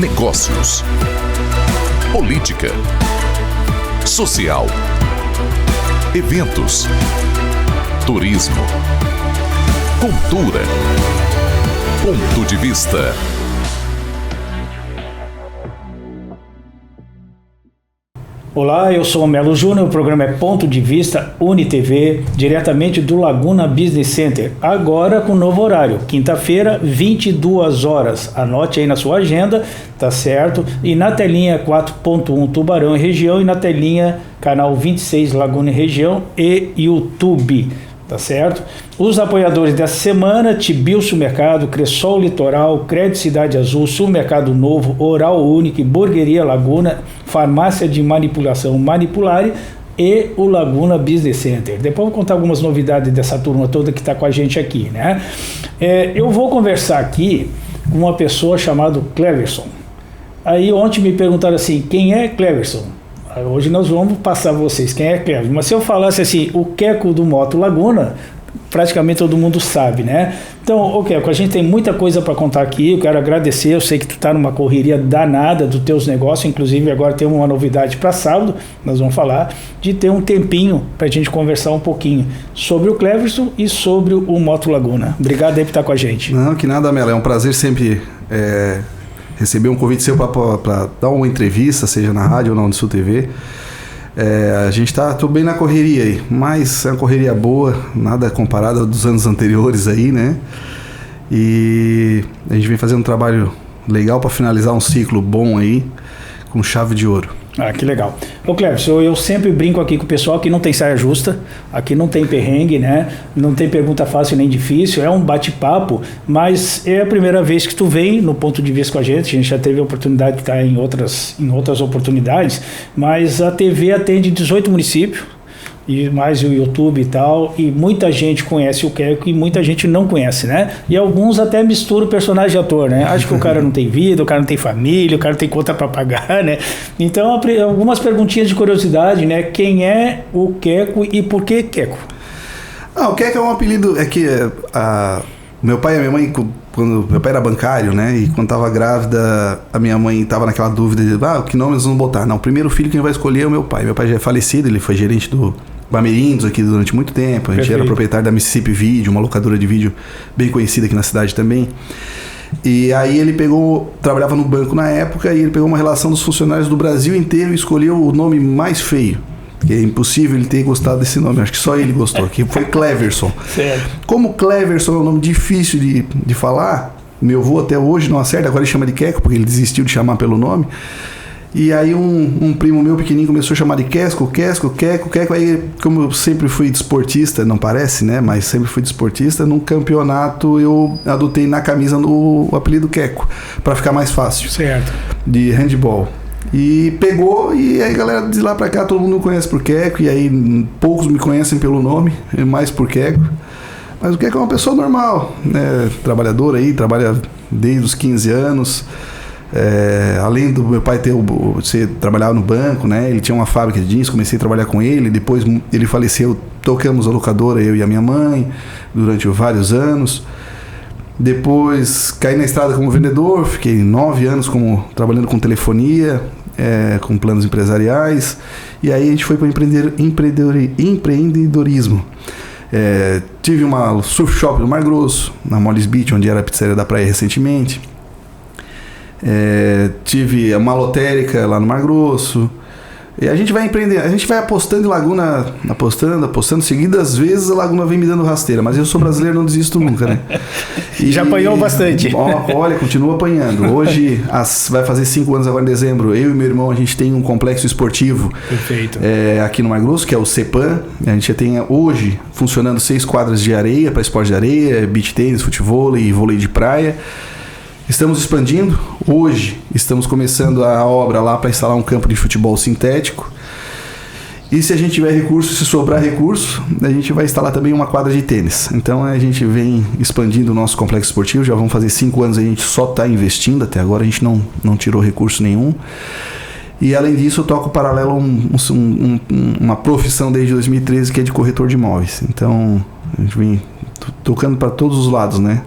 negócios, política, social, eventos, turismo, cultura, ponto de vista. Olá, eu sou o Melo Júnior, o programa é Ponto de Vista, UniTV, diretamente do Laguna Business Center, agora com novo horário, quinta-feira, 22 horas. Anote aí na sua agenda, tá certo? E na telinha 4.1 Tubarão e região e na telinha canal 26 Laguna e região e YouTube. Tá certo? Os apoiadores dessa semana: Tibil Supermercado, Cressol Litoral, Crédito Cidade Azul, Supermercado Novo, Oral Único, Burgueria Laguna, Farmácia de Manipulação Manipulare e o Laguna Business Center. Depois eu vou contar algumas novidades dessa turma toda que está com a gente aqui, né? Eu vou conversar aqui com uma pessoa chamada Cleverson. Aí ontem me perguntaram assim, quem é Cleverson? Hoje nós vamos passar a vocês quem é Cleverson. Mas se eu falasse assim, o Queco do Moto Laguna, praticamente todo mundo sabe, né? Então, Queco, a gente tem muita coisa para contar aqui. Eu quero agradecer, eu sei que tu está numa correria danada dos teus negócios, inclusive agora tem uma novidade para sábado, nós vamos falar, de ter um tempinho para a gente conversar um pouquinho sobre o Cleverson e sobre o Moto Laguna. Obrigado aí por estar com a gente. Não, que nada, Melo, é um prazer sempre receber um convite seu para dar uma entrevista, seja na rádio ou na Unisul TV. A gente tô bem na correria aí, mas é uma correria boa, nada comparada dos anos anteriores aí, né? E a gente vem fazendo um trabalho legal para finalizar um ciclo bom aí, com chave de ouro. Ah, que legal. Ô Cleverson, eu sempre brinco aqui com o pessoal que não tem saia justa, aqui não tem perrengue, né? Não tem pergunta fácil nem difícil, é um bate-papo, mas é a primeira vez que tu vem no Ponto de Vista com a gente já teve a oportunidade de estar em outras oportunidades, mas a TV atende 18 municípios, e mais o YouTube e tal, e muita gente conhece o Queco e muita gente não conhece, né? E alguns até misturam personagem e ator, né? Acho que o cara não tem vida, o cara não tem família, o cara não tem conta para pagar, né? Então, algumas perguntinhas de curiosidade, né? Quem é o Queco e por que Queco? O Queco é um apelido, meu pai e a minha mãe, quando meu pai era bancário, né? E quando estava grávida, a minha mãe estava naquela dúvida de, que nome eles vão botar? Não, o primeiro filho que vai escolher é o meu pai. Meu pai já é falecido, ele foi gerente do Bamerindos aqui durante muito tempo. A gente era proprietário da Mississippi Video, uma locadora de vídeo bem conhecida aqui na cidade também. E aí ele trabalhava no banco na época, e ele pegou uma relação dos funcionários do Brasil inteiro e escolheu o nome mais feio. Que é impossível ele ter gostado desse nome, acho que só ele gostou, que foi Cleverson. Certo. Como Cleverson é um nome difícil de falar, meu avô até hoje não acerta, agora ele chama de Queco, porque ele desistiu de chamar pelo nome. E aí um primo meu pequenininho começou a chamar de Queco, aí como eu sempre fui desportista, não parece, né, mas sempre fui desportista, num campeonato eu adotei na camisa o apelido Queco, para ficar mais fácil. Certo. De handball. E pegou, e aí galera de lá pra cá todo mundo me conhece por Queco, e aí poucos me conhecem pelo nome, mais por Queco. Mas o Queco é uma pessoa normal, né? Trabalhador aí, trabalha desde os 15 anos. Além do meu pai trabalhar no banco, né? Ele tinha uma fábrica de jeans, comecei a trabalhar com ele, depois ele faleceu, tocamos a locadora, eu e a minha mãe, durante vários anos. Depois caí na estrada como vendedor, fiquei 9 anos trabalhando com telefonia, com planos empresariais, e aí a gente foi para o empreendedorismo. Tive uma surf shop no Mar Grosso, na Mollis Beach, onde era a pizzaria da praia recentemente. Tive uma lotérica lá no Mar Grosso. E a gente vai empreender, a gente vai apostando em Laguna, apostando seguidas vezes, a Laguna vem me dando rasteira, mas eu sou brasileiro, não desisto nunca, né? E já apanhou bastante. Olha, continua apanhando. Hoje, vai fazer 5 anos agora em dezembro, eu e meu irmão, a gente tem um complexo esportivo. Perfeito. Aqui no Mar Grosso, que é o CEPAM. A gente já tem hoje funcionando 6 quadras de areia, para esporte de areia, beach tênis, futevôlei e vôlei de praia. Estamos expandindo. Hoje estamos começando a obra lá para instalar um campo de futebol sintético. E se a gente tiver recurso, se sobrar recurso, a gente vai instalar também uma quadra de tênis. Então a gente vem expandindo o nosso complexo esportivo. Já vamos fazer 5 anos, a gente só está investindo. Até agora a gente não tirou recurso nenhum. E além disso eu toco paralelo uma profissão desde 2013 que é de corretor de imóveis. Então a gente vem tocando para todos os lados, né?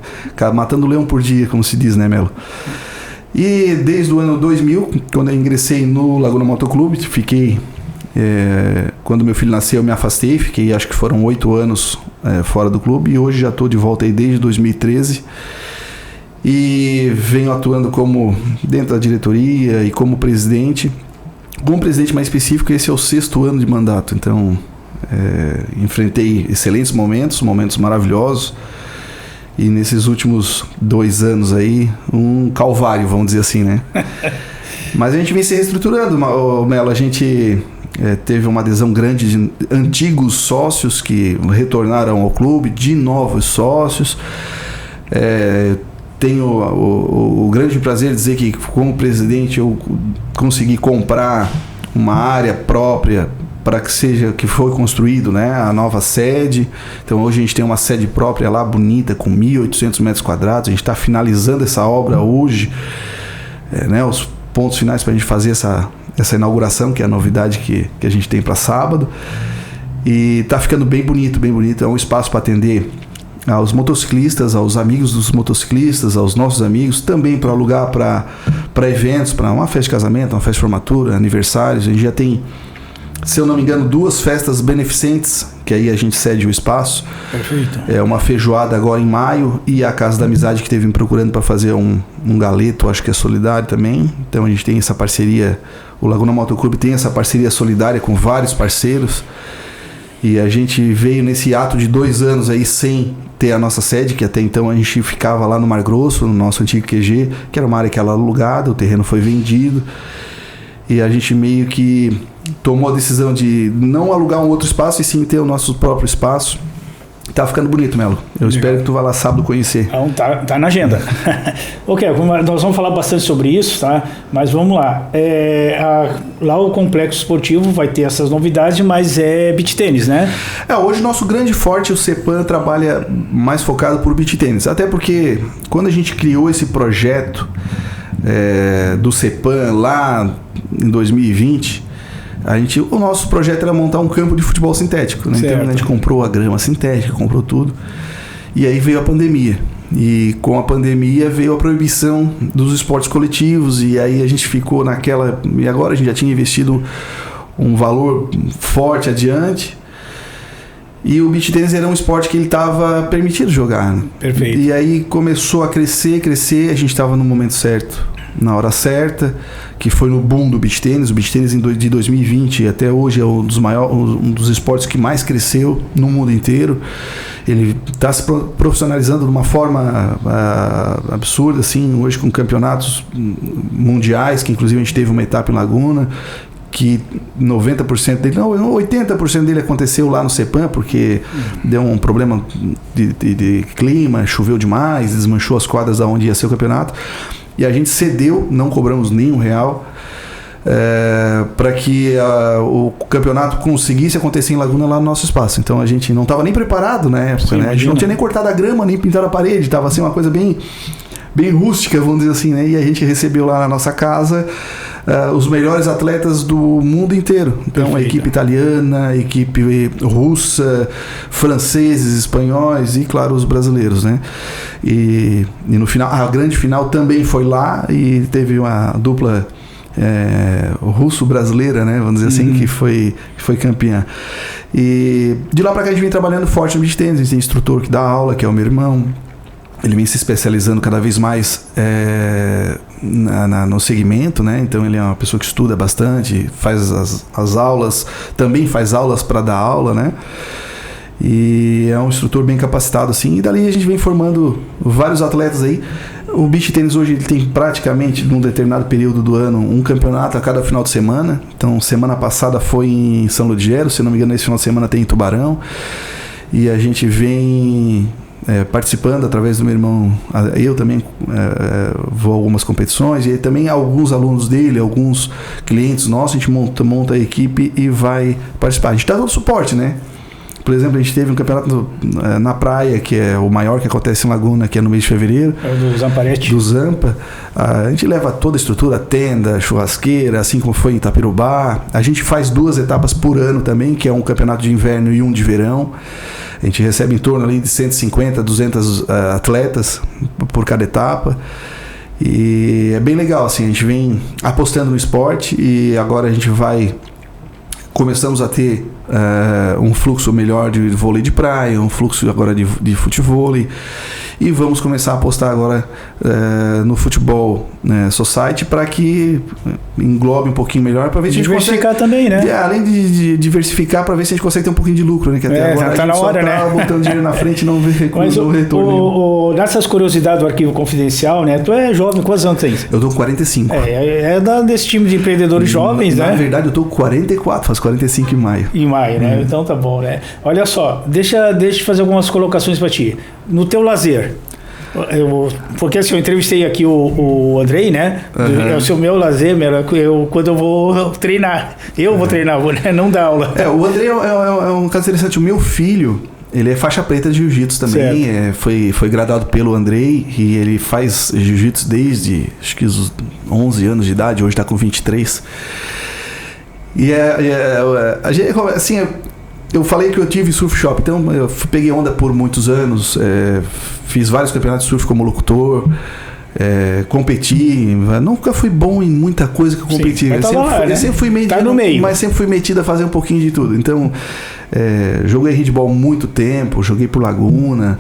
Matando leão por dia, como se diz, né, Melo? E desde o ano 2000, quando eu ingressei no Laguna Motoclube, fiquei... quando meu filho nasceu, eu me afastei, fiquei, acho que foram 8 anos fora do clube, e hoje já estou de volta aí desde 2013, e venho atuando como dentro da diretoria e como presidente mais específico. Esse é o 6º ano de mandato, então enfrentei excelentes momentos maravilhosos, e nesses últimos 2 anos aí, um calvário, vamos dizer assim, né? Mas a gente vem se reestruturando, Melo. A gente teve uma adesão grande de antigos sócios que retornaram ao clube, de novos sócios. Tenho o grande prazer de dizer que, como presidente, eu consegui comprar uma área própria para que foi construído, né, a nova sede. Então hoje a gente tem uma sede própria lá, bonita, com 1.800 metros quadrados. A gente está finalizando essa obra hoje, né, os pontos finais para a gente fazer essa inauguração, que é a novidade que a gente tem para sábado. E está ficando bem bonito, bem bonito. É um espaço para atender aos motociclistas, aos amigos dos motociclistas, aos nossos amigos, também para alugar para eventos, para uma festa de casamento, uma festa de formatura, aniversários. A gente já tem, se eu não me engano, 2 festas beneficentes, que aí a gente cede o espaço. Perfeito. Uma feijoada agora em maio, e a Casa da Amizade, que esteve me procurando para fazer um galeto, acho que é solidário também. Então a gente tem essa parceria, o Laguna Motoclube tem essa parceria solidária com vários parceiros, e a gente veio nesse ato de 2 anos aí sem ter a nossa sede, que até então a gente ficava lá no Mar Grosso, no nosso antigo QG, que era uma área que era alugada, o terreno foi vendido, e a gente meio que tomou a decisão de não alugar um outro espaço e sim ter o nosso próprio espaço. Tá ficando bonito, Melo. Eu espero que tu vá lá sábado conhecer. Então, tá na agenda. Ok, nós vamos falar bastante sobre isso, tá? Mas vamos lá. Lá o Complexo Esportivo vai ter essas novidades, mas é beach tênis, né? Hoje o nosso grande forte, o CEPAM, trabalha mais focado por beach tênis. Até porque quando a gente criou esse projeto do CEPAM lá em 2020... o nosso projeto era montar um campo de futebol sintético, né? Então a gente comprou a grama sintética, comprou tudo. E aí veio a pandemia. E com a pandemia veio a proibição dos esportes coletivos. E aí a gente ficou naquela... E agora a gente já tinha investido um valor forte adiante. E o beach tennis era um esporte que ele estava permitido jogar, né? Perfeito. E aí começou a crescer. A gente estava no momento certo, na hora certa, que foi no boom do beach tênis. O beach tênis de 2020 até hoje é um dos esportes que mais cresceu no mundo inteiro. Ele está se profissionalizando de uma forma absurda, assim, hoje com campeonatos mundiais, que inclusive a gente teve uma etapa em Laguna, que 90% dele, não, 80% dele aconteceu lá no CEPAM, porque deu um problema de clima, choveu demais, desmanchou as quadras aonde ia ser o campeonato. E a gente cedeu, não cobramos nenhum real, para que o campeonato conseguisse acontecer em Laguna, lá no nosso espaço. Então a gente não estava nem preparado na época. Sim, né? A gente não tinha nem cortado a grama, nem pintado a parede, estava assim uma coisa bem rústica, vamos dizer assim, né? E a gente recebeu lá na nossa casa os melhores atletas do mundo inteiro. Então Perfeito. A equipe italiana, a equipe russa, franceses, espanhóis e, claro, os brasileiros, né? E no final, a grande final também foi lá, e teve uma dupla russo-brasileira, né? Vamos dizer assim, que foi campeã. E de lá pra cá a gente vem trabalhando forte no beach tennis. A gente tem instrutor que dá aula, que é o meu irmão. Ele vem se especializando cada vez mais no segmento, né? Então ele é uma pessoa que estuda bastante, faz as aulas, também faz aulas para dar aula, né? E é um instrutor bem capacitado, assim. E dali a gente vem formando vários atletas aí. O beach tennis hoje ele tem praticamente, num determinado período do ano, um campeonato a cada final de semana. Então semana passada foi em São Ludgero, se não me engano esse final de semana tem em Tubarão. E a gente vem participando através do meu irmão. Eu também vou a algumas competições, e também alguns alunos dele, alguns clientes nossos. A gente monta a equipe e vai participar. A gente dá todo o suporte, né? Por exemplo, a gente teve um campeonato na praia, que é o maior que acontece em Laguna, que é no mês de fevereiro. É o do Zamparete. Do Zampa. A gente leva toda a estrutura, tenda, churrasqueira, assim como foi em Itapirubá. A gente faz 2 etapas por ano também, que é um campeonato de inverno e um de verão. A gente recebe em torno ali de 150, 200 atletas por cada etapa. E é bem legal, assim, a gente vem apostando no esporte e agora a gente começamos a ter um fluxo melhor de vôlei de praia, um fluxo agora de futevôlei, e vamos começar a apostar agora no futebol society para que englobe um pouquinho melhor, para ver se a gente diversificar também, né? Além de diversificar, para ver se a gente consegue ter um pouquinho de lucro, né? Que até agora tá a gente na hora, tá botando dinheiro na frente e não vê o retorno. Nessas curiosidades do Arquivo Confidencial, né? Tu é jovem, quantos anos tem? Eu tô com 45. Desse time de empreendedores jovens, né? Na verdade, eu tô com 44, faço 45 em maio. Em maio, né? Então tá bom, né? Olha só, deixa eu fazer algumas colocações para ti. No teu lazer, porque assim, eu entrevistei aqui o Andrei, né? O meu lazer, quando eu vou treinar. Eu vou treinar, né? Não dar aula. O Andrei é um caso interessante. O meu filho, ele é faixa preta de jiu-jitsu também. Foi graduado pelo Andrei e ele faz jiu-jitsu desde acho que os 11 anos de idade, hoje está com 23. E assim, eu falei que eu tive surf shop, então eu peguei onda por muitos anos, fiz vários campeonatos de surf como locutor, competi, nunca fui bom em muita coisa que eu competi. Eu sempre fui meio, tá no meio, mas sempre fui metido a fazer um pouquinho de tudo. Então, joguei handball muito tempo, joguei por Laguna,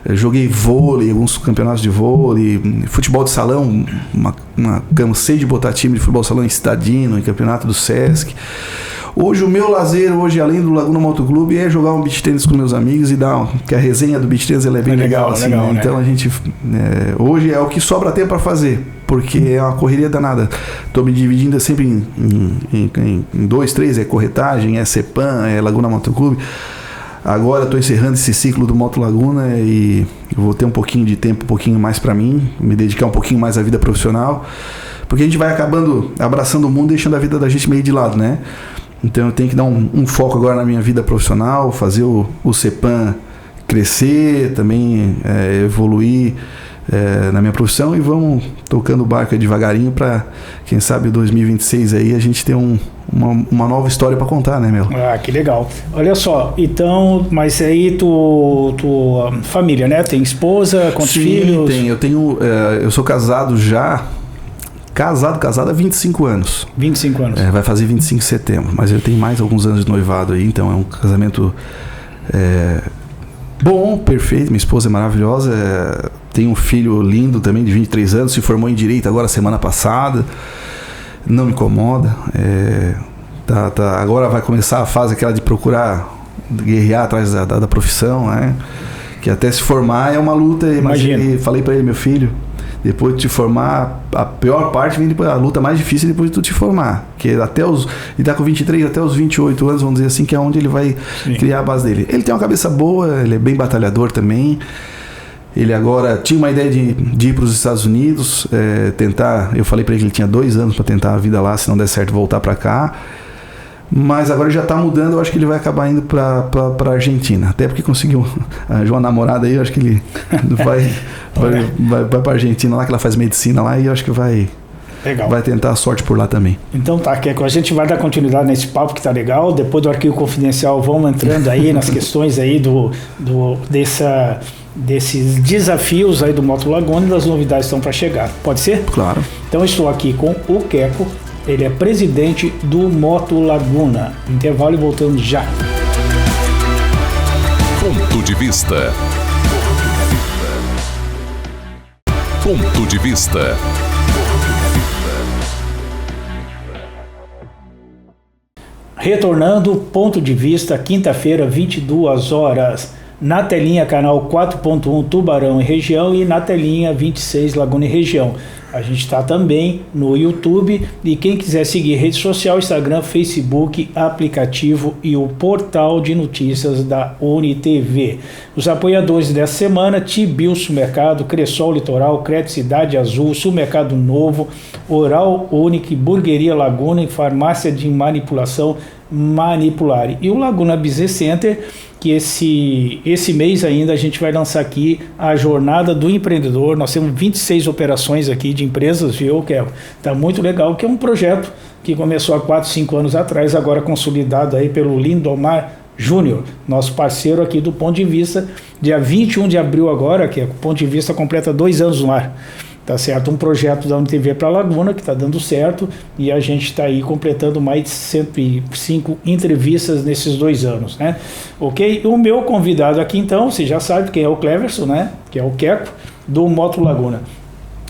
joguei vôlei, alguns campeonatos de vôlei, futebol de salão, cansei de botar time de futebol de salão em Cidadino, em campeonato do Sesc. Hoje o meu lazer, além do Laguna Motoclube, é jogar um beach tênis com meus amigos e que a resenha do beach tênis ela é bem legal, assim, legal, né? Então a gente hoje é o que sobra tempo para fazer, porque é uma correria danada. Tô me dividindo sempre em 2, 3, corretagem, CEPAM, Laguna Motoclube. Agora estou encerrando esse ciclo do Moto Laguna e vou ter um pouquinho de tempo, um pouquinho mais para mim, me dedicar um pouquinho mais à vida profissional, porque a gente vai acabando abraçando o mundo, deixando a vida da gente meio de lado, né? Então eu tenho que dar um foco agora na minha vida profissional, fazer o CEPAM crescer, também evoluir na minha profissão, e vamos tocando o barco devagarinho para, quem sabe, 2026 aí a gente ter uma nova história para contar, né, meu? Ah, que legal. Olha só, então, mas aí tua família, né? Tem esposa, quantos filhos? Sim, eu sou casado já. Casado há 25 anos. 25 anos. Vai fazer 25 de setembro. Mas eu tenho mais alguns anos de noivado aí, então é um casamento bom, perfeito. Minha esposa é maravilhosa. Tenho um filho lindo também, de 23 anos. Se formou em Direito agora, semana passada. Não me incomoda. Agora vai começar a fase aquela de procurar guerrear atrás da profissão, né? Que até se formar é uma luta. Imagina. Falei para ele, meu filho, depois de te formar, a pior parte vem depois, a luta mais difícil é depois de tu te formar, que ele tá com 23 até os 28 anos, vamos dizer assim, que é onde ele vai criar a base dele. Ele tem uma cabeça boa, ele é bem batalhador também. Ele agora tinha uma ideia de ir para os Estados Unidos, tentar, eu falei para ele que ele tinha 2 anos para tentar a vida lá, se não der certo voltar para cá. Mas agora ele já está mudando, eu acho que ele vai acabar indo para a Argentina. Até porque conseguiu arranjar uma namorada aí, eu acho que ele vai para a Argentina lá, que ela faz medicina lá, e eu acho que vai tentar a sorte por lá também. Então tá, a gente vai dar continuidade nesse papo que tá legal. Depois do Arquivo Confidencial, vamos entrando aí nas questões aí desses desafios aí do Moto Laguna e das novidades que estão para chegar. Pode ser? Claro. Então eu estou aqui com o Queco. Ele é presidente do Moto Laguna. Intervalo e voltamos já. Ponto de vista. Ponto de vista. Retornando, Ponto de Vista, quinta-feira, 22 horas. Na telinha, canal 4.1 Tubarão e região, e na telinha 26 Laguna e região. A gente está também no YouTube, e quem quiser seguir rede social, Instagram, Facebook, aplicativo e o portal de notícias da UniTV. Os apoiadores dessa semana: Tibio Supermercado, Cressol Litoral, Crédito Cidade Azul, Supermercado Novo, Oral Unique, Burgueria Laguna e Farmácia de Manipulação Manipulare. E o Laguna Business Center, que esse mês ainda a gente vai lançar aqui a Jornada do Empreendedor. Nós temos 26 operações aqui de empresas, viu, que tá muito legal, que é um projeto que começou há 4, 5 anos atrás, agora consolidado aí pelo Lindomar Júnior, nosso parceiro aqui do Ponto de Vista. Dia 21 de abril agora, que o Ponto de Vista completa 2 anos no ar. tá certo? Um projeto da UniTV para Laguna que está dando certo e a gente está aí completando mais de 105 entrevistas nesses 2 anos, né? Ok? O meu convidado aqui então, você já sabe quem é o Cleverson, né? Que é o Queco do Moto Laguna.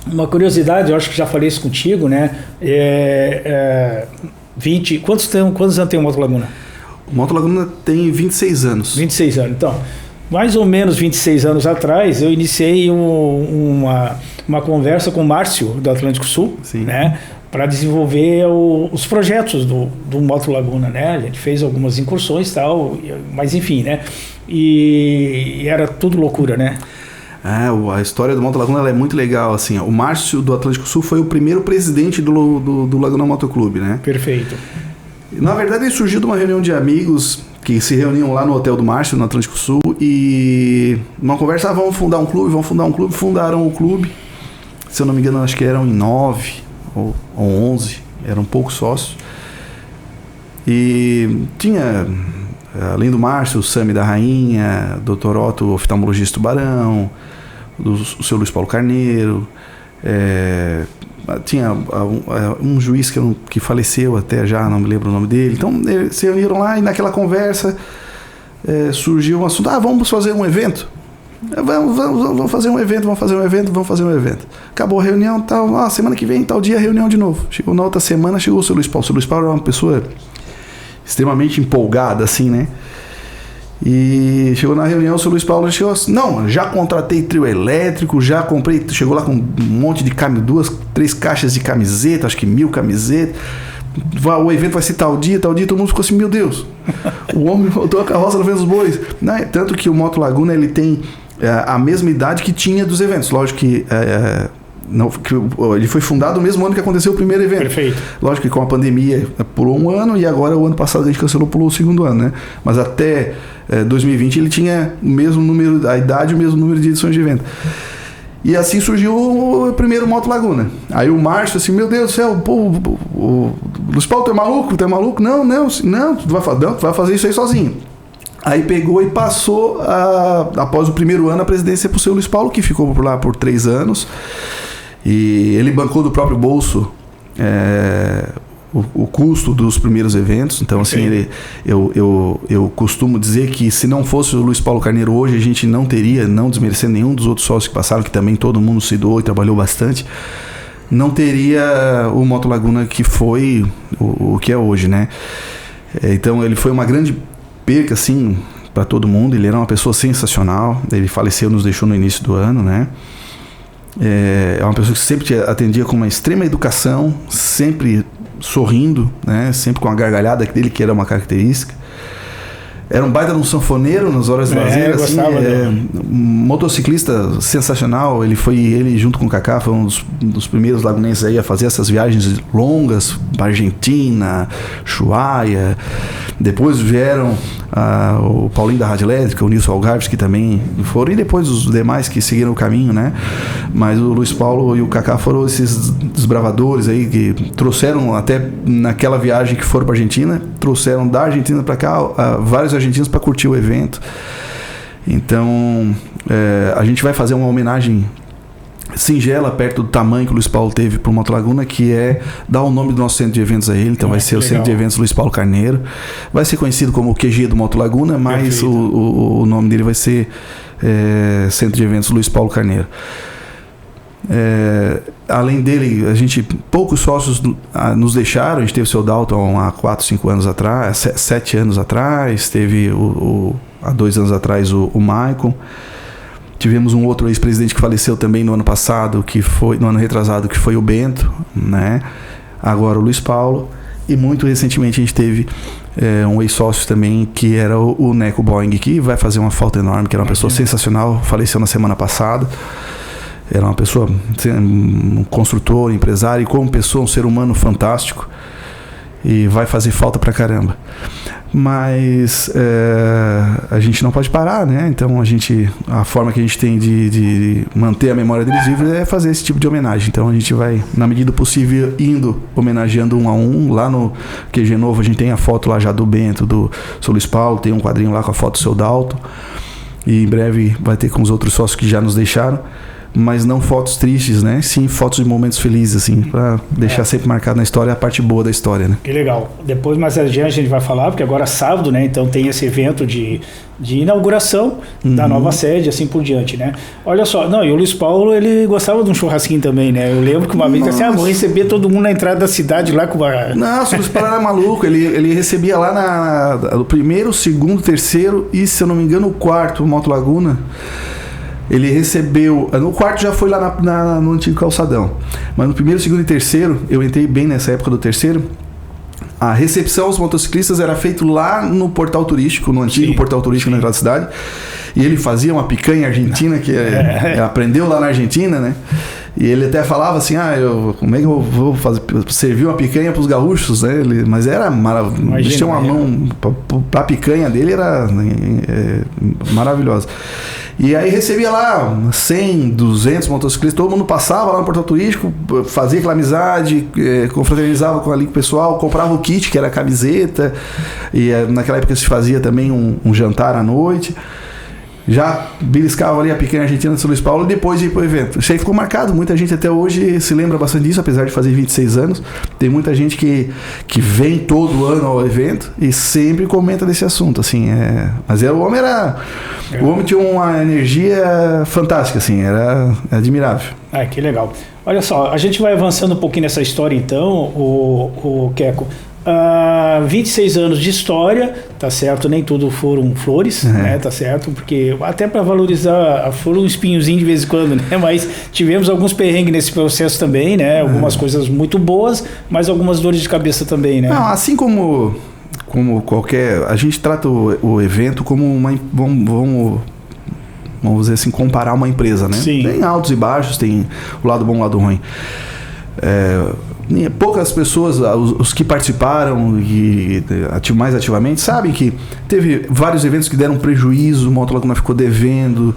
Uma curiosidade, eu acho que já falei isso contigo, né? Quantos anos tem o Moto Laguna? O Moto Laguna tem 26 anos. 26 anos, então. Mais ou menos 26 anos atrás, eu iniciei uma conversa com o Márcio, do Atlântico Sul, né, para desenvolver os projetos do Moto Laguna, né? A gente fez algumas incursões e tal, mas enfim, né? E era tudo loucura, né? A história do Moto Laguna ela é muito legal, assim. O Márcio do Atlântico Sul foi o primeiro presidente do Laguna Motoclube, né? Perfeito. Na verdade, ele surgiu de uma reunião de amigos que se reuniam lá no hotel do Márcio, no Atlântico Sul, e numa conversa, vamos fundar um clube, fundaram o clube. Se eu não me engano, acho que eram em 9 ou 11, eram poucos sócios. E tinha, além do Márcio, o Sami da Rainha, o Dr. Otto, oftalmologista Tubarão, o seu Luiz Paulo Carneiro, tinha um juiz que faleceu até já, não me lembro o nome dele. Então eles se reuniram lá e naquela conversa surgiu um assunto: vamos fazer um evento? Vamos fazer um evento. Acabou a reunião, tal, semana que vem, tal dia, reunião de novo. Chegou na outra semana, chegou o seu Luiz Paulo. O seu Luiz Paulo era uma pessoa extremamente empolgada, assim, né? E chegou na reunião, o seu Luiz Paulo chegou assim: não, já contratei trio elétrico, já comprei, chegou lá com um monte de 3 caixas de camiseta, acho que 1000 camisetas. O evento vai ser tal dia, todo mundo ficou assim: meu Deus, o homem botou a carroça no vento dos bois. Tanto que o Moto Laguna ele tem a mesma idade que tinha dos eventos. Lógico que ele foi fundado no mesmo ano que aconteceu o primeiro evento. Perfeito. Lógico que com a pandemia pulou um ano e agora o ano passado a gente cancelou, pulou o segundo ano, né? Mas até 2020 ele tinha o mesmo número, a idade e o mesmo número de edições de evento. E assim surgiu o primeiro Moto Laguna. Aí o Márcio assim: meu Deus do céu, o Luiz Paulo, tu é maluco? Não, tu vai fazer isso aí sozinho. Aí pegou e passou, após o primeiro ano, a presidência para o seu Luiz Paulo, que ficou por lá por 3 anos. E ele bancou do próprio bolso o custo dos primeiros eventos. Então, assim, eu costumo dizer que se não fosse o Luiz Paulo Carneiro hoje, a gente não teria, não desmerecendo nenhum dos outros sócios que passaram, que também todo mundo se doou e trabalhou bastante, não teria o Moto Laguna que foi o que é hoje, né? Então, ele foi uma grande perca, assim, para todo mundo. Ele era uma pessoa sensacional. Ele faleceu, nos deixou no início do ano, né? É uma pessoa que sempre te atendia com uma extrema educação, sempre sorrindo, né? Sempre com a gargalhada dele, que era uma característica. Era um baita de um sanfoneiro nas horas de lazer, assim, motociclista sensacional. Ele junto com o Kaká foi um dos primeiros lagunenses aí a fazer essas viagens longas para Argentina, Ushuaia. Depois vieram o Paulinho da Rádio Elétrica, o Nilson Algarves, que também foram, e depois os demais que seguiram o caminho, né? Mas o Luiz Paulo e o Kaká foram esses desbravadores aí que trouxeram, até naquela viagem que foram para Argentina, trouxeram da Argentina para cá vários argentinos para curtir o evento. Então a gente vai fazer uma homenagem singela, perto do tamanho que o Luiz Paulo teve para o Moto Laguna, que é dar o nome do nosso centro de eventos a ele. Então vai ser o Centro de Eventos Luiz Paulo Carneiro. Vai ser conhecido como o QG do Moto Laguna, mas o nome dele vai ser Centro de Eventos Luiz Paulo Carneiro. Além dele, poucos sócios nos deixaram. A gente teve o seu Dalton há 4, 5 anos atrás, 7 anos atrás, teve há 2 anos atrás o Maicon. Tivemos um outro ex-presidente que faleceu também no ano passado, no ano retrasado, que foi o Bento, né? Agora o Luiz Paulo. E muito recentemente a gente teve um ex-sócio também, que era o Neco Boeing, que vai fazer uma falta enorme, que era uma pessoa sensacional, faleceu na semana passada. Era uma pessoa, um construtor, empresário, e como pessoa, um ser humano fantástico. E vai fazer falta pra caramba. Mas a gente não pode parar, né? Então a forma que a gente tem de manter a memória deles viva é fazer esse tipo de homenagem. Então a gente vai, na medida possível, indo homenageando um a um. Lá no QG Novo a gente tem a foto lá já do Bento, do seu Luiz Paulo, tem um quadrinho lá com a foto do seu Dalton. E em breve vai ter com os outros sócios que já nos deixaram. mas não fotos tristes, né? Sim, fotos de momentos felizes, assim, para deixar sempre marcado na história a parte boa da história, né? Que legal. Depois, mais adiante, a gente vai falar, porque agora é sábado, né? Então tem esse evento de inauguração da nova sede, assim por diante, né? Olha só, não, e o Luiz Paulo, ele gostava de um churrasquinho também, né? Eu lembro que uma vez, assim, vou receber todo mundo na entrada da cidade lá com uma... Nossa, o Luiz Paulo era maluco, ele recebia lá no primeiro, segundo, terceiro e, se eu não me engano, o quarto, Moto Laguna. Ele recebeu... No quarto já foi lá no antigo calçadão. Mas no primeiro, segundo e terceiro, eu entrei bem nessa época do terceiro, a recepção aos motociclistas era feito lá no portal turístico, no antigo portal turístico na entrada da cidade. E ele fazia uma picanha argentina, que aprendeu lá na Argentina, né? E ele até falava assim, como é que eu vou servir uma picanha para os gaúchos, né? Mas era maravilhoso. Eles tinham uma mão para a picanha dele, era maravilhosa. E aí recebia lá 100, 200 motociclistas, todo mundo passava lá no portal turístico, fazia aquela amizade, confraternizava com o pessoal, comprava o kit, que era a camiseta, e naquela época se fazia também um jantar à noite. Já beliscava ali a picanha argentina de São Luís Paulo e depois ia pro evento. Isso aí ficou marcado, muita gente até hoje se lembra bastante disso, apesar de fazer 26 anos. Tem muita gente que vem todo ano ao evento e sempre comenta desse assunto, assim. Mas o homem tinha uma energia fantástica, assim, era admirável. Ah, que legal. Olha só, a gente vai avançando um pouquinho nessa história então, o Queco. 26 anos de história, tá certo? Nem tudo foram flores, né? Tá certo? Porque até para valorizar, foram um espinhozinho de vez em quando, né? Mas tivemos alguns perrengues nesse processo também, né? Algumas coisas muito boas, mas algumas dores de cabeça também, né? Não, assim como qualquer... A gente trata o evento como uma... Vamos dizer assim, comparar uma empresa, né? Sim. Tem altos e baixos, tem o lado bom e o lado ruim. Poucas pessoas, os que participaram e mais ativamente, sabem que teve vários eventos que deram prejuízo, o Moto Laguna ficou devendo,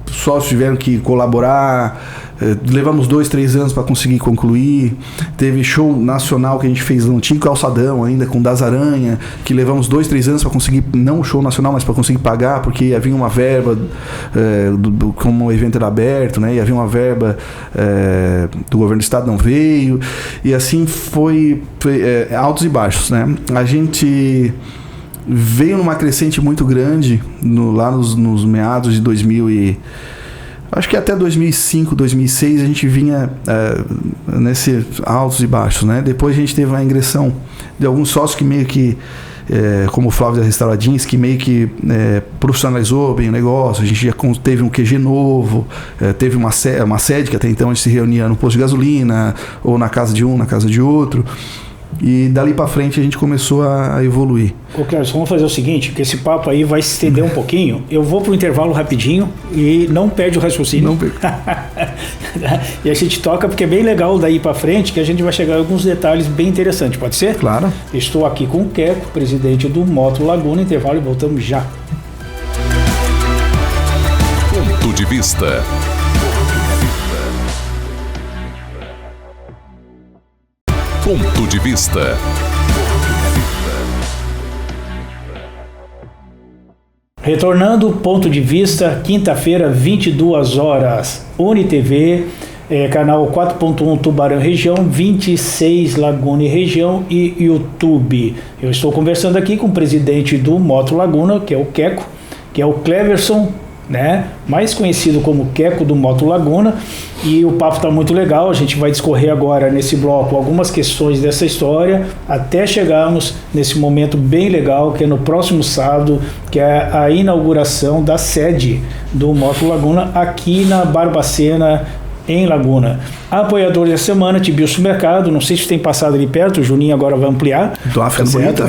sócios tiveram que colaborar, levamos 2-3 anos para conseguir concluir. Teve show nacional que a gente fez no antigo calçadão ainda, com Das Aranha, que levamos 2-3 anos para conseguir, não o show nacional, mas para conseguir pagar, porque havia uma verba, como o evento era aberto, né, e havia uma verba do governo do estado, não veio, e assim foi altos e baixos, né? A gente veio numa crescente muito grande lá nos meados de 2000 e acho que até 2005, 2006 a gente vinha nesse altos e baixos, né? Depois a gente teve uma ingressão de alguns sócios que meio que como o Flávio da Restauradins, que meio que profissionalizou bem o negócio. A gente já teve um QG novo, teve uma sede que até então a gente se reunia no posto de gasolina ou na casa de um, na casa de outro. E dali pra frente a gente começou a evoluir. Ô Clércio, vamos fazer o seguinte, que esse papo aí vai se estender um pouquinho. Eu vou pro intervalo rapidinho e não perde o raciocínio. Não perde. E a gente toca porque é bem legal daí pra frente, que a gente vai chegar a alguns detalhes bem interessantes, pode ser? Claro. Estou aqui com o Queco, presidente do Moto Laguna. Intervalo e voltamos já. Ponto de vista. Ponto de vista. Retornando, ponto de vista, quinta-feira, 22 horas, UniTV, canal 4.1 Tubarão Região, 26 Laguna e Região e YouTube. Eu estou conversando aqui com o presidente do Moto Laguna, que é o Queco, que é o Cleverson, né? Mais conhecido como Queco do Moto Laguna, e o papo está muito legal. A gente vai discorrer agora nesse bloco algumas questões dessa história até chegarmos nesse momento bem legal, que é no próximo sábado, que é a inauguração da sede do Moto Laguna aqui na Barbacena, em Laguna. Apoiador da semana, Tibilson Mercado, não sei se tem passado ali perto, o Juninho agora vai ampliar. Tá ficando bonito,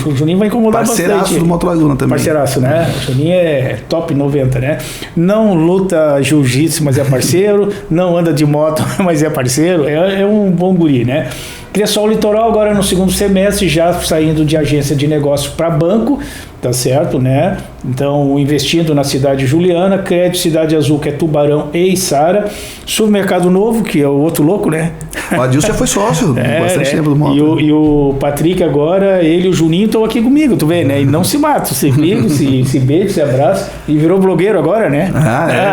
O Juninho vai incomodar parceiraço bastante. Do Moto Laguna também. Parceiraço, né? O Juninho é top 90, né? Não luta jiu-jitsu, mas é parceiro. Não anda de moto, mas é parceiro. É um bom guri, né? Cressol Litoral agora no segundo semestre, já saindo de agência de negócio para banco, tá certo, né? Então, investindo na cidade Juliana, Crédito Cidade Azul, que é Tubarão e Içara, Supermercado Novo, que é o outro louco, né? O Adilson já foi sócio bastante tempo do Moto. E o Patrick agora, ele e o Juninho estão aqui comigo, tu vê, né? E não se matam, se ligam, se beijam, se abraçam, e virou blogueiro agora, né?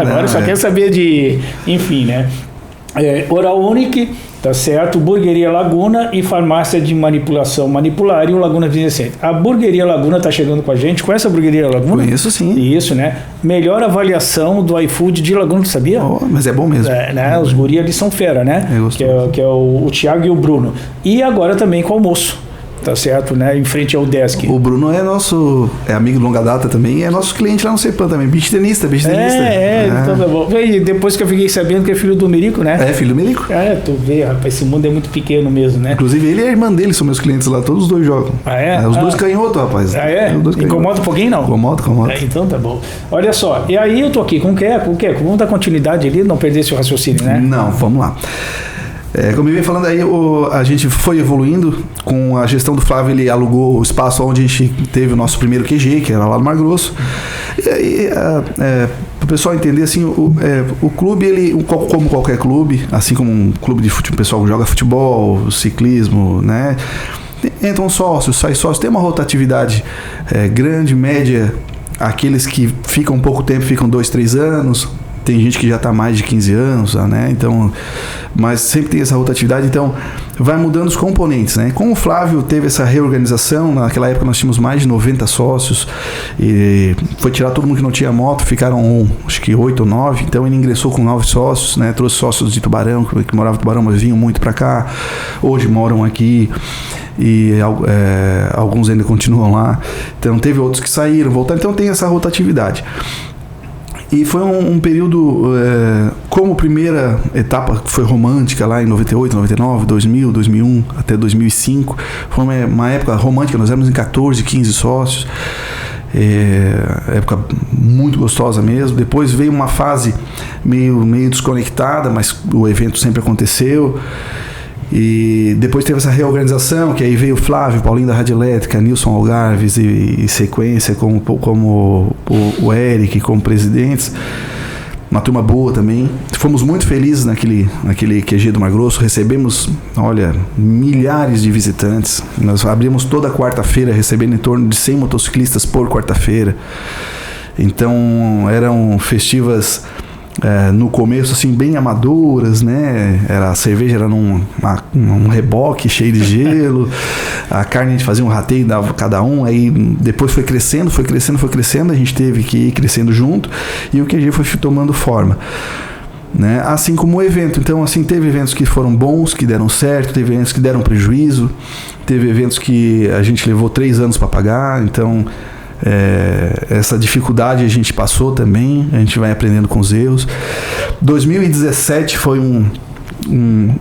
Agora só quer saber de... Enfim, né? Oral Unique, tá certo? Burgueria Laguna e farmácia de manipulação Manipular e o Laguna Business Center. A Burgueria Laguna tá chegando com a gente. Conhece a Burgueria Laguna? Conheço, sim. Isso, né? Melhor avaliação do iFood de Laguna, tu sabia? Mas é bom mesmo. Né? Os guri ali são fera, né? Que é o Thiago e o Bruno. E agora também com o almoço. Tá certo, né? Em frente ao desk. O Bruno é nosso amigo de longa data também, é nosso cliente lá no CEPAM também, beach tenista. Então tá bom. E depois que eu fiquei sabendo que é filho do Merico, né? É, filho do Merico. Tu vê, rapaz, esse mundo é muito pequeno mesmo, né? Inclusive ele e a irmã dele são meus clientes lá, todos os dois jogam. Os dois canhotos, rapaz. Incomoda um pouquinho, não? Incomoda. Então tá bom. Olha só, e aí eu tô aqui com o quê? Vamos dar continuidade ali, não perder esse raciocínio, né? Não, vamos lá. Como eu venho falando aí, a gente foi evoluindo com a gestão do Flávio. Ele alugou o espaço onde a gente teve o nosso primeiro QG, que era lá no Mar Grosso. E aí, para o pessoal entender, assim, o clube, ele, como qualquer clube, assim como um clube de futebol, o pessoal joga futebol, ciclismo, né? Entram sócios, sai sócios, tem uma rotatividade grande, média. Aqueles que ficam pouco tempo, ficam 2, 3 anos. Tem gente que já está mais de 15 anos, né? Então, mas sempre tem essa rotatividade, então vai mudando os componentes, né? Com o Flávio teve essa reorganização, naquela época nós tínhamos mais de 90 sócios, e foi tirar todo mundo que não tinha moto, ficaram acho que 8 ou 9, então ele ingressou com 9 sócios, né? Trouxe sócios de Tubarão, que moravam em Tubarão, mas vinham muito para cá, hoje moram aqui, e alguns ainda continuam lá, então teve outros que saíram, voltaram, então tem essa rotatividade. E foi um período, como primeira etapa foi romântica lá em 98, 99, 2000, 2001 até 2005. Foi uma época romântica, nós éramos em 14, 15 sócios. Época muito gostosa mesmo. Depois veio uma fase meio desconectada, mas o evento sempre aconteceu. E depois teve essa reorganização, que aí veio o Flávio, Paulinho da Rádio Elétrica, Nilson Algarves e sequência como o Eric como presidentes. Uma turma boa também. Fomos muito felizes naquele QG do Mar Grosso. Recebemos, milhares de visitantes. Nós abrimos toda quarta-feira, recebendo em torno de 100 motociclistas por quarta-feira. Então eram festivas no começo assim bem amadoras, né? A cerveja era num reboque cheio de gelo, a carne a gente fazia um rateio, dava cada um, aí depois foi crescendo, a gente teve que ir crescendo junto e o QG foi tomando forma, né? Assim como o evento. Então, assim, teve eventos que foram bons, que deram certo, teve eventos que deram prejuízo, teve eventos que a gente levou 3 anos para pagar, então essa dificuldade a gente passou também, a gente vai aprendendo com os erros. 2017 foi um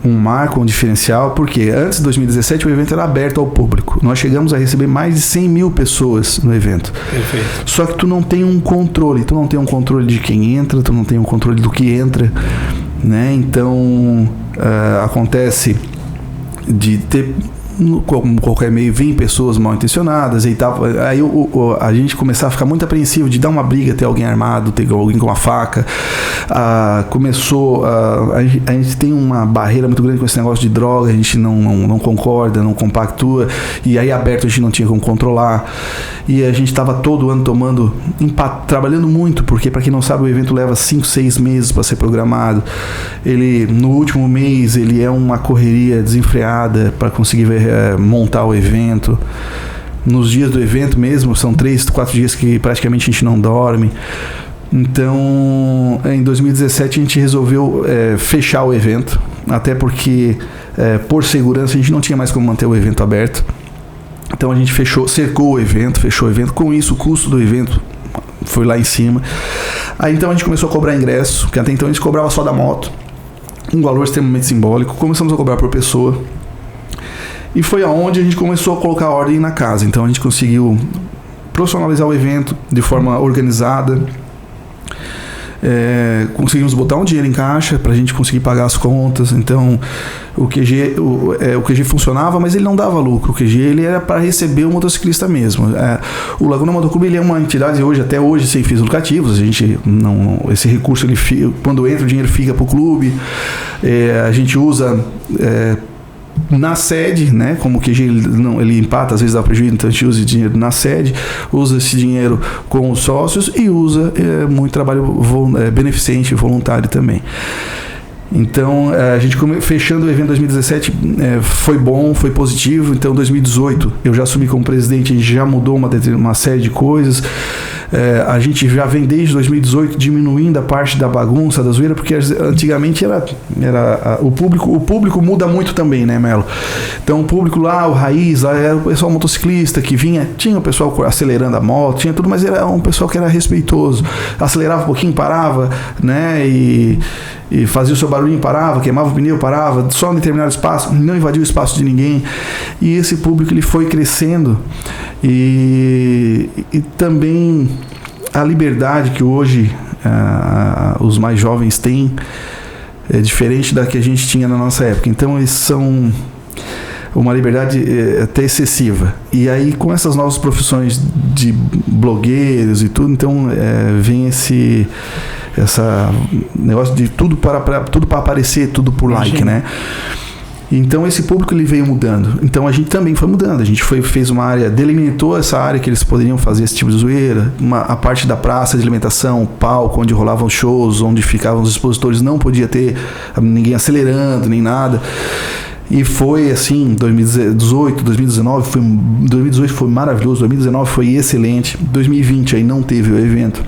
marco, um diferencial, porque antes de 2017 o evento era aberto ao público. Nós chegamos a receber mais de 100 mil pessoas no evento. Perfeito. Só que tu não tem um controle, de quem entra, tu não tem um controle do que entra, né? Então acontece de ter, como qualquer meio, vem pessoas mal intencionadas e tal. Aí a gente começar a ficar muito apreensivo de dar uma briga, ter alguém armado, ter alguém com uma faca. A gente tem uma barreira muito grande com esse negócio de droga, a gente não concorda, não compactua, e aí aberto a gente não tinha como controlar, e a gente estava todo ano trabalhando muito, porque para quem não sabe o evento leva 5, 6 meses para ser programado. No último mês ele é uma correria desenfreada para conseguir montar o evento. Nos dias do evento mesmo, são 3, 4 dias que praticamente a gente não dorme. Então, em 2017 a gente resolveu fechar o evento, até porque por segurança a gente não tinha mais como manter o evento aberto. Então a gente cercou o evento, fechou o evento. Com isso, o custo do evento foi lá em cima. Aí então a gente começou a cobrar ingresso, que até então a gente cobrava só da moto, um valor extremamente simbólico. Começamos a cobrar por pessoa, e foi aonde a gente começou a colocar ordem na casa. Então a gente conseguiu profissionalizar o evento de forma organizada, conseguimos botar um dinheiro em caixa para a gente conseguir pagar as contas. Então o QG funcionava, mas ele não dava lucro. O QG ele era para receber o motociclista mesmo. O Laguna Motoclube ele é uma entidade até hoje sem fins lucrativos. A gente esse recurso quando entra o dinheiro fica para o clube. A gente usa na sede, né? Como o QG ele empata, às vezes dá prejuízo, então a gente usa dinheiro na sede, usa esse dinheiro com os sócios e usa muito trabalho beneficente, voluntário também. Então, a gente fechando o evento 2017 foi bom, foi positivo. Então, 2018 eu já assumi como presidente, a gente já mudou uma série de coisas. A gente já vem desde 2018 diminuindo a parte da bagunça, da zoeira, porque antigamente era o público muda muito também, né, Melo? Então o público lá, o raiz, lá era o pessoal motociclista que vinha, tinha o pessoal acelerando a moto, tinha tudo, mas era um pessoal que era respeitoso, acelerava um pouquinho, parava, né, e fazia o seu barulhinho, parava, queimava o pneu, parava, só em determinado espaço, não invadia o espaço de ninguém. E esse público ele foi crescendo e também a liberdade que hoje os mais jovens têm é diferente da que a gente tinha na nossa época. Então eles são uma liberdade até excessiva. E aí com essas novas profissões de blogueiros e tudo, então vem esse negócio de tudo para aparecer, tudo por like, né? Então esse público ele veio mudando. Então a gente também foi mudando. A gente fez uma área, delimitou essa área que eles poderiam fazer esse tipo de zoeira. A parte da praça de alimentação, palco, onde rolavam shows, onde ficavam os expositores, não podia ter ninguém acelerando, nem nada. E foi assim, 2018, 2019, 2018 foi maravilhoso, 2019 foi excelente, 2020 aí não teve o evento.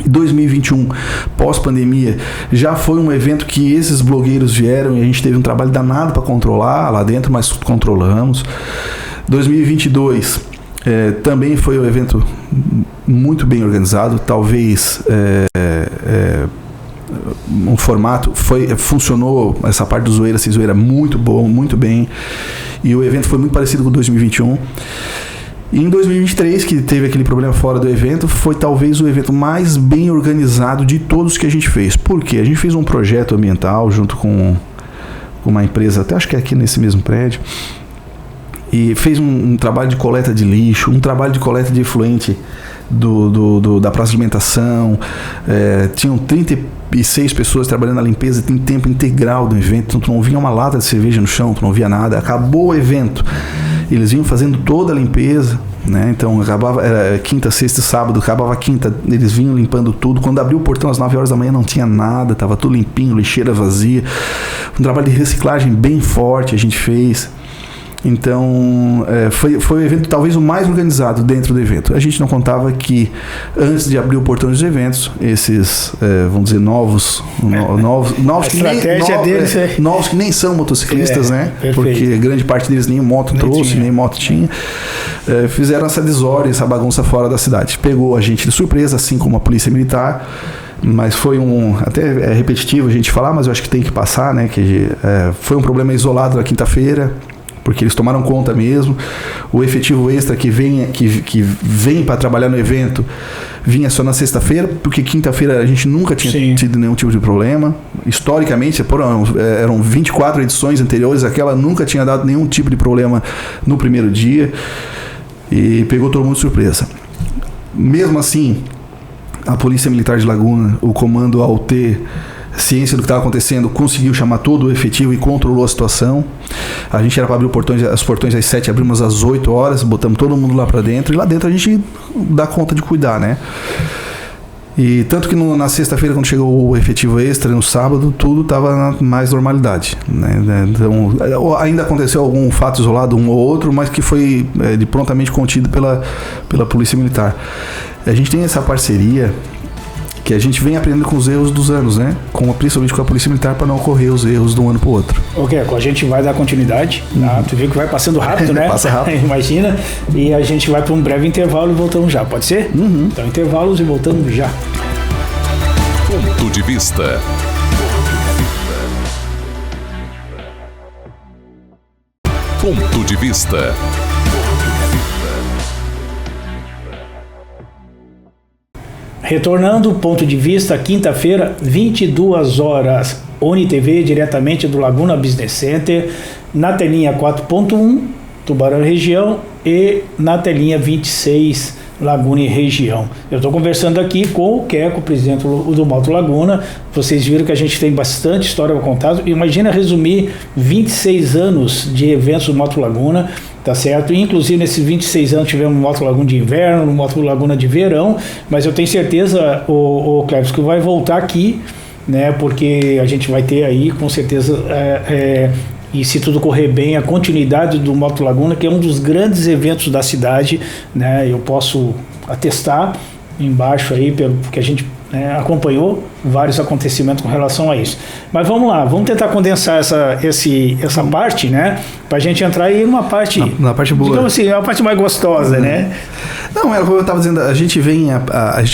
2021, pós-pandemia, já foi um evento que esses blogueiros vieram e a gente teve um trabalho danado para controlar lá dentro, mas controlamos. 2022 também foi um evento muito bem organizado, talvez um formato funcionou, essa parte do zoeira sem zoeira muito bom, muito bem, e o evento foi muito parecido com 2021. E em 2023, que teve aquele problema fora do evento, foi talvez o evento mais bem organizado de todos que a gente fez. Por quê? A gente fez um projeto ambiental junto com uma empresa, até acho que é aqui nesse mesmo prédio, e fez um trabalho de coleta de lixo, um trabalho de coleta de efluente da praça de alimentação. Tinham 36 pessoas trabalhando na limpeza em tempo integral do evento, então tu não via uma lata de cerveja no chão, tu não via nada. Acabou o evento, eles vinham fazendo toda a limpeza, né? Então acabava quinta, sexta e sábado, acabava a quinta, eles vinham limpando tudo. Quando abriu o portão às 9 horas da manhã não tinha nada, estava tudo limpinho, lixeira vazia. Um trabalho de reciclagem bem forte a gente fez. Então, foi o evento talvez o mais organizado dentro do evento. A gente não contava que antes de abrir o portão dos eventos, esses, vamos dizer, novos que nem são motociclistas, né? Perfeito. Porque grande parte deles nem moto trouxe, nem moto tinha. Fizeram essa desordem, essa bagunça fora da cidade. Pegou a gente de surpresa, assim como a polícia militar. Mas foi até repetitivo a gente falar, mas eu acho que tem que passar, né? Que foi um problema isolado na quinta-feira, porque eles tomaram conta mesmo. O efetivo extra que vem para trabalhar no evento vinha só na sexta-feira, porque quinta-feira a gente nunca tinha tido nenhum tipo de problema. Historicamente, eram 24 edições anteriores, aquela nunca tinha dado nenhum tipo de problema no primeiro dia, e pegou todo mundo de surpresa. Mesmo assim, a Polícia Militar de Laguna, o comando ao ter ciência do que estava acontecendo, conseguiu chamar todo o efetivo e controlou a situação. A gente era para abrir os portões às 7, abrimos às 8 horas, botamos todo mundo lá para dentro, e lá dentro a gente dá conta de cuidar, né? E tanto que na sexta-feira, quando chegou o efetivo extra, no sábado, tudo estava na mais normalidade, né? Então, ainda aconteceu algum fato isolado, um ou outro, mas que foi prontamente contido pela Polícia Militar. A gente tem essa parceria que a gente vem aprendendo com os erros dos anos, né? Principalmente com a Polícia Militar, para não ocorrer os erros de um ano para o outro. Ok, a gente vai dar continuidade, tá? Tu viu que vai passando rápido, né? Passa rápido. Imagina. E a gente vai para um breve intervalo e voltamos já, pode ser? Então, intervalos e voltamos já. Ponto de vista. Ponto de vista. Retornando, ponto de vista, quinta-feira, 22 horas. UniTV, diretamente do Laguna Business Center, na telinha 4.1, Tubarão e região, e na telinha 26, Laguna e região. Eu estou conversando aqui com o Queco, presidente do Moto Laguna. Vocês viram que a gente tem bastante história para contar. Imagina resumir 26 anos de eventos do Moto Laguna, tá certo? Inclusive, nesses 26 anos tivemos Moto Laguna de inverno, Moto Laguna de verão, mas eu tenho certeza, o Cleves, que vai voltar aqui, né? Porque a gente vai ter aí, com certeza, e se tudo correr bem, a continuidade do Moto Laguna, que é um dos grandes eventos da cidade, né? Eu posso atestar embaixo aí, porque a gente acompanhou vários acontecimentos com relação a isso. Mas vamos lá, vamos tentar condensar essa parte, né? Pra gente entrar aí numa parte... Na parte boa. Digamos assim, a parte mais gostosa, né? Não, como eu estava dizendo, a gente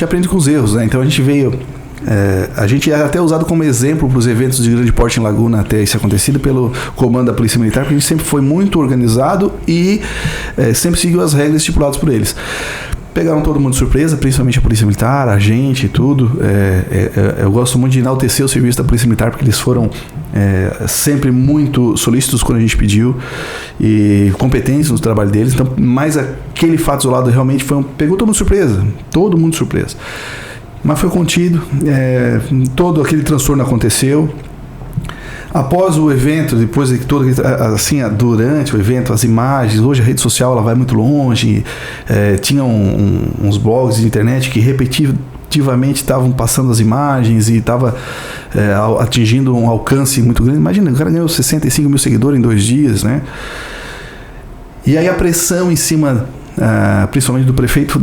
aprende com os erros, né? Então a gente veio... a gente é até usado como exemplo para os eventos de grande porte em Laguna até isso acontecido pelo comando da Polícia Militar, porque a gente sempre foi muito organizado e sempre seguiu as regras estipuladas por eles. Pegaram todo mundo de surpresa, principalmente a Polícia Militar, a gente e tudo. Eu gosto muito de enaltecer o serviço da Polícia Militar, porque eles foram sempre muito solícitos quando a gente pediu e competentes no trabalho deles. Então, mas aquele fato isolado realmente pegou todo mundo de surpresa. Mas foi contido, todo aquele transtorno aconteceu. Após o evento, depois de todo assim, durante o evento, as imagens, hoje a rede social ela vai muito longe, tinha uns blogs de internet que repetitivamente estavam passando as imagens e estava atingindo um alcance muito grande. Imagina, o cara ganhou 65 mil seguidores em 2 dias, né? E aí a pressão em cima... principalmente do prefeito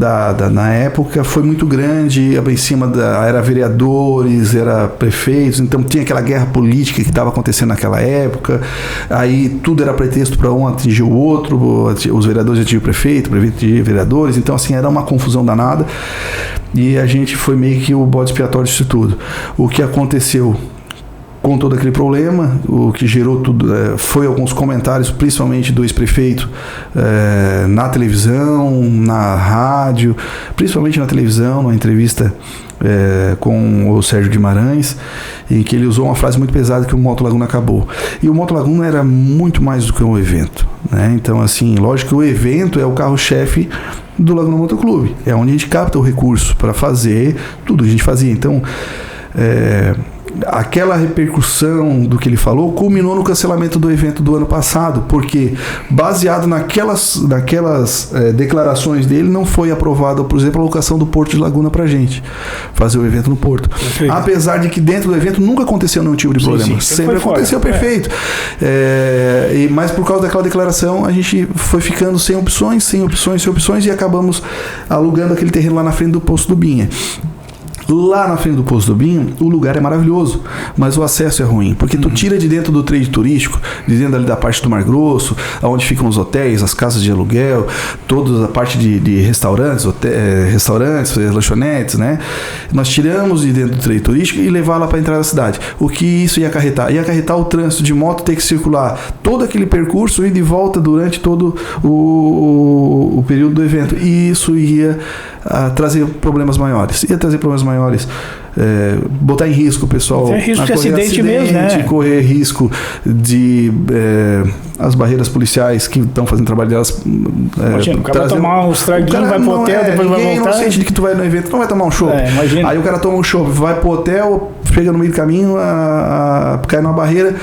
na época, foi muito grande. Em cima era vereadores, era prefeitos, então tinha aquela guerra política que estava acontecendo naquela época. Aí tudo era pretexto para um atingir o outro, os vereadores atingiam o prefeito atingia vereadores, então assim, era uma confusão danada e a gente foi meio que o bode expiatório disso tudo. O que aconteceu com todo aquele problema, o que gerou tudo foi alguns comentários, principalmente do ex-prefeito, na televisão, na rádio, principalmente na televisão, numa entrevista com o Sérgio Guimarães, em que ele usou uma frase muito pesada que o Moto Laguna acabou. E o Moto Laguna era muito mais do que um evento, né? Então, assim, lógico que o evento é o carro-chefe do Laguna Motoclube, é onde a gente capta o recurso para fazer tudo que a gente fazia. Então, aquela repercussão do que ele falou culminou no cancelamento do evento do ano passado, porque baseado naquelas declarações dele, não foi aprovada, por exemplo, a locação do Porto de Laguna pra gente fazer o evento no Porto. Perfeito. Apesar de que dentro do evento nunca aconteceu nenhum tipo de problema. Sim, sempre aconteceu perfeito. Mas por causa daquela declaração, a gente foi ficando sem opções e acabamos alugando aquele terreno lá na frente do Poço do Binha. Lá na frente do Poço do Binho, o lugar é maravilhoso, mas o acesso é ruim, porque tu tira de dentro do trade turístico, de dentro ali da parte do Mar Grosso, onde ficam os hotéis, as casas de aluguel, toda a parte de restaurantes, lanchonetes, né? Nós tiramos de dentro do trade turístico e levar lá para entrar na cidade. O que isso ia acarretar? Ia acarretar o trânsito de moto ter que circular todo aquele percurso e de volta durante todo o período do evento. E isso ia trazer problemas maiores. Botar em risco o pessoal. Tem risco de acidente mesmo, né? Correr risco de as barreiras policiais que estão fazendo trabalho delas. Imagina, o cara vai tomar um estraguinho, vai pro hotel, depois vai voltar. Inocente de que tu vai no evento, não vai tomar um chopp. Aí o cara toma um chopp, vai pro hotel, chega no meio do caminho, cai numa barreira,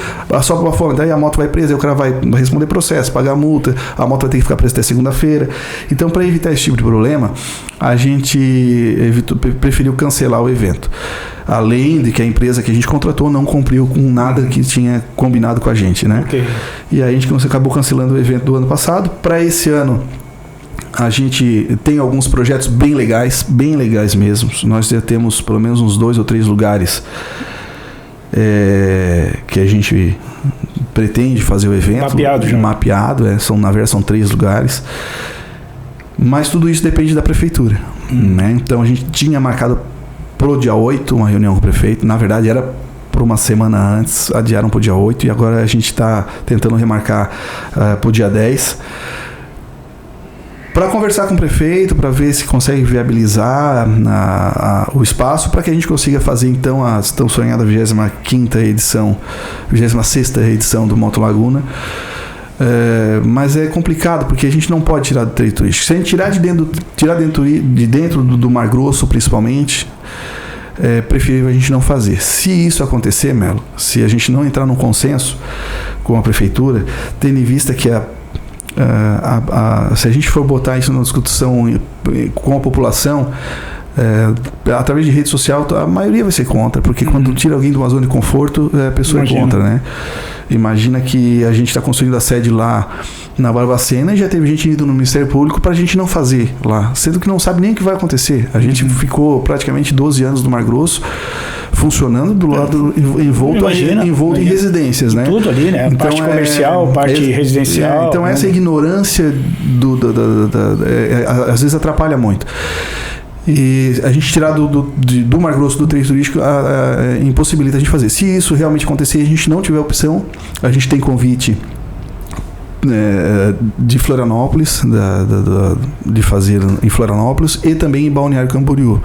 só pra fome. Daí a moto vai presa, aí o cara vai responder processo, pagar a multa, a moto vai ter que ficar presa até segunda-feira. Então, para evitar esse tipo de problema, a gente preferiu cancelar o evento. Além de que a empresa que a gente contratou não cumpriu com nada que tinha combinado com a gente, né? Okay. E aí a gente acabou cancelando o evento do ano passado. Para esse ano, a gente tem alguns projetos bem legais mesmo. Nós já temos pelo menos uns 2 ou 3 lugares que a gente pretende fazer o evento. Mapeado, na verdade são 3 lugares. Mas tudo isso depende da prefeitura, né? Então a gente tinha marcado pro dia 8 uma reunião com o prefeito. Na verdade era por uma semana antes, adiaram pro dia 8 e agora a gente está tentando remarcar pro dia 10 para conversar com o prefeito, para ver se consegue viabilizar o espaço para que a gente consiga fazer então a tão sonhada 26ª edição do Moto Laguna. Mas é complicado porque a gente não pode tirar do trade turístico. Se a gente tirar de dentro do Mar Grosso, principalmente, é preferível a gente não fazer. Se isso acontecer, Melo, se a gente não entrar num consenso com a prefeitura, tendo em vista que se a gente for botar isso numa discussão com a população, através de rede social, a maioria vai ser contra, porque quando tira alguém de uma zona de conforto, a pessoa é contra, né? Imagina que a gente está construindo a sede lá na Barbacena e já teve gente indo no Ministério Público para a gente não fazer lá, sendo que não sabe nem o que vai acontecer. A gente ficou praticamente 12 anos no Mar Grosso funcionando do lado envolto em residências, né? Tudo ali, né? Então, parte comercial, parte residencial. Então essa ignorância às vezes atrapalha muito. E a gente tirar do Mar Grosso do trade turístico impossibilita a gente fazer. Se isso realmente acontecer e a gente não tiver opção, a gente tem convite de Florianópolis, de fazer em Florianópolis e também em Balneário Camboriú.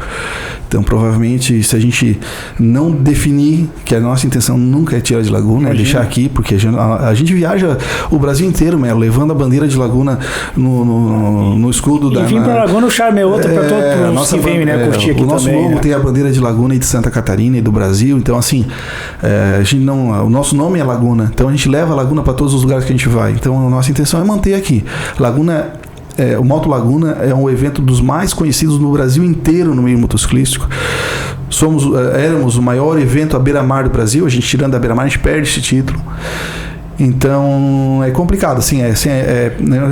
Então, provavelmente, se a gente não definir que a nossa intenção nunca é tirar de Laguna, é deixar aqui, porque a gente viaja o Brasil inteiro, levando a bandeira de Laguna no escudo da... E vir para Laguna, o charme é outro para todos que vêm, né, curtir aqui. O nosso também, logo tem a bandeira de Laguna e de Santa Catarina e do Brasil, então assim, a gente o nosso nome é Laguna, então a gente leva a Laguna para todos os lugares que a gente vai. Então a nossa intenção é manter aqui. O Moto Laguna é um evento dos mais conhecidos no Brasil inteiro no meio motociclístico. Éramos o maior evento à beira-mar do Brasil. A gente, tirando a beira-mar, a gente perde esse título. Então é complicado,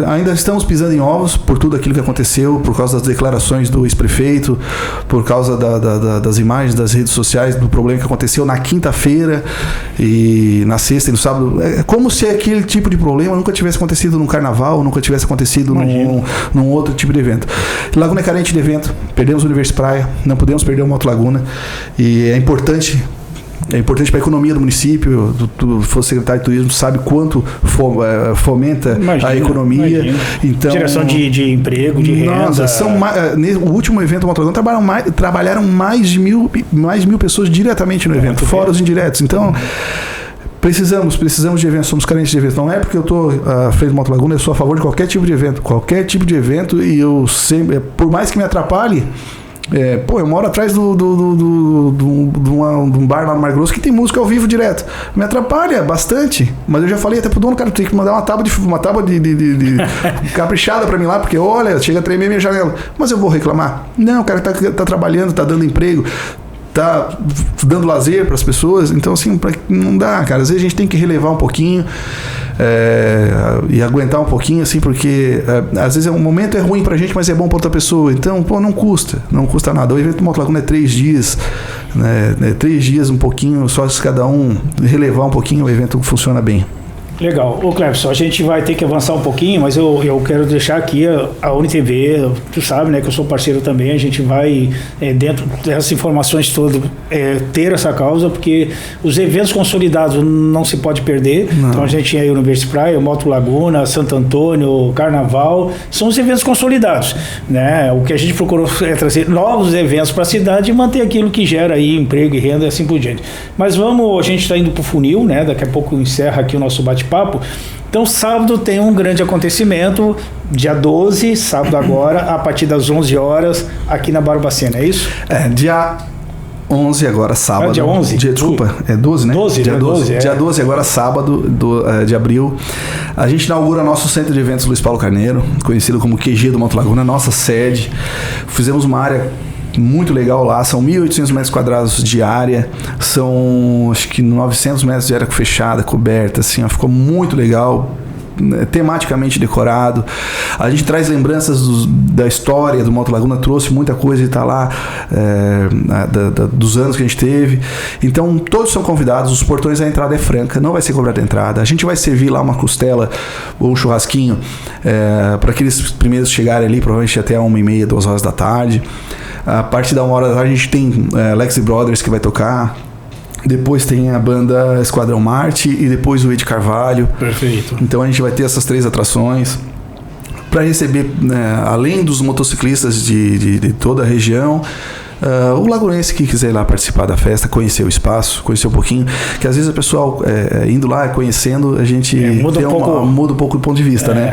ainda estamos pisando em ovos por tudo aquilo que aconteceu, por causa das declarações do ex-prefeito, por causa das imagens das redes sociais, do problema que aconteceu na quinta-feira e na sexta e no sábado. É como se aquele tipo de problema nunca tivesse acontecido num carnaval, nunca tivesse acontecido num outro tipo de evento. Laguna é carente de evento, perdemos o Universo Praia, não podemos perder o Moto Laguna, e é importante para a economia do município. O secretário de turismo sabe quanto fomenta a economia. Então, geração de emprego, de renda. O último evento do Moto Laguna trabalharam mais de mil pessoas diretamente no evento, fora os indiretos. Então precisamos de eventos, somos carentes de eventos. Não é porque eu estou à frente do Moto Laguna, eu sou a favor de qualquer tipo de evento, e eu sempre, por mais que me atrapalhe, eu moro atrás de um bar lá no Mar Grosso que tem música ao vivo direto. Me atrapalha bastante. Mas eu já falei até pro dono, cara, tem que mandar uma tábua de caprichada pra mim lá, porque olha, chega a tremer minha janela. Mas eu vou reclamar? Não, o cara tá trabalhando, tá dando emprego, tá dando lazer para as pessoas. Então, assim, não dá, cara. Às vezes a gente tem que relevar um pouquinho e aguentar um pouquinho, assim, porque às vezes um momento é ruim pra gente, mas é bom pra outra pessoa. Então, não custa nada. O evento do Moto Laguna é 3 dias, né? 3 dias, um pouquinho, só se cada um relevar um pouquinho, o evento funciona bem. Legal. Ô Cleverson, a gente vai ter que avançar um pouquinho, mas eu quero deixar aqui a UniTV, tu sabe, né, que eu sou parceiro também, a gente vai, dentro dessas informações todas, ter essa causa, porque os eventos consolidados não se pode perder. Não. Então a gente tem aí o Universo Praia, o Moto Laguna, Santo Antônio, o Carnaval, são os eventos consolidados, né? O que a gente procurou é trazer novos eventos para a cidade e manter aquilo que gera aí emprego e renda e assim por diante. Mas a gente está indo para o funil, né? Daqui a pouco encerra aqui o nosso bate-papo. Então, sábado tem um grande acontecimento, dia 12, sábado agora, a partir das 11 horas, aqui na Barbacena, é isso? Dia 11 agora, sábado. Dia 11? Desculpa, é 12, né? 12, dia 12. Dia 12 agora, sábado de abril. A gente inaugura nosso centro de eventos Luiz Paulo Carneiro, conhecido como QG do Moto Laguna, nossa sede. Fizemos uma área muito legal lá, são 1.800 metros quadrados de área, são acho que 900 metros de área fechada, coberta, assim, ficou muito legal, tematicamente decorado. A gente traz lembranças da história do Moto Laguna, trouxe muita coisa e está lá dos anos que a gente teve. Então todos são convidados, os portões, a entrada é franca, não vai ser cobrada a entrada. A gente vai servir lá uma costela ou um churrasquinho para aqueles primeiros chegarem ali, provavelmente até 1h30, 2 horas da tarde. A partir da 1 hora da tarde a gente tem Lexi Brothers que vai tocar. Depois tem a banda Esquadrão Marte e depois o Ed Carvalho. Perfeito. Então a gente vai ter essas 3 atrações. para receber, né, além dos motociclistas de toda a região, o lagunense que quiser ir lá participar da festa, conhecer o espaço, conhecer um pouquinho, que às vezes o pessoal indo lá, conhecendo, a gente muda um pouco o ponto de vista, né?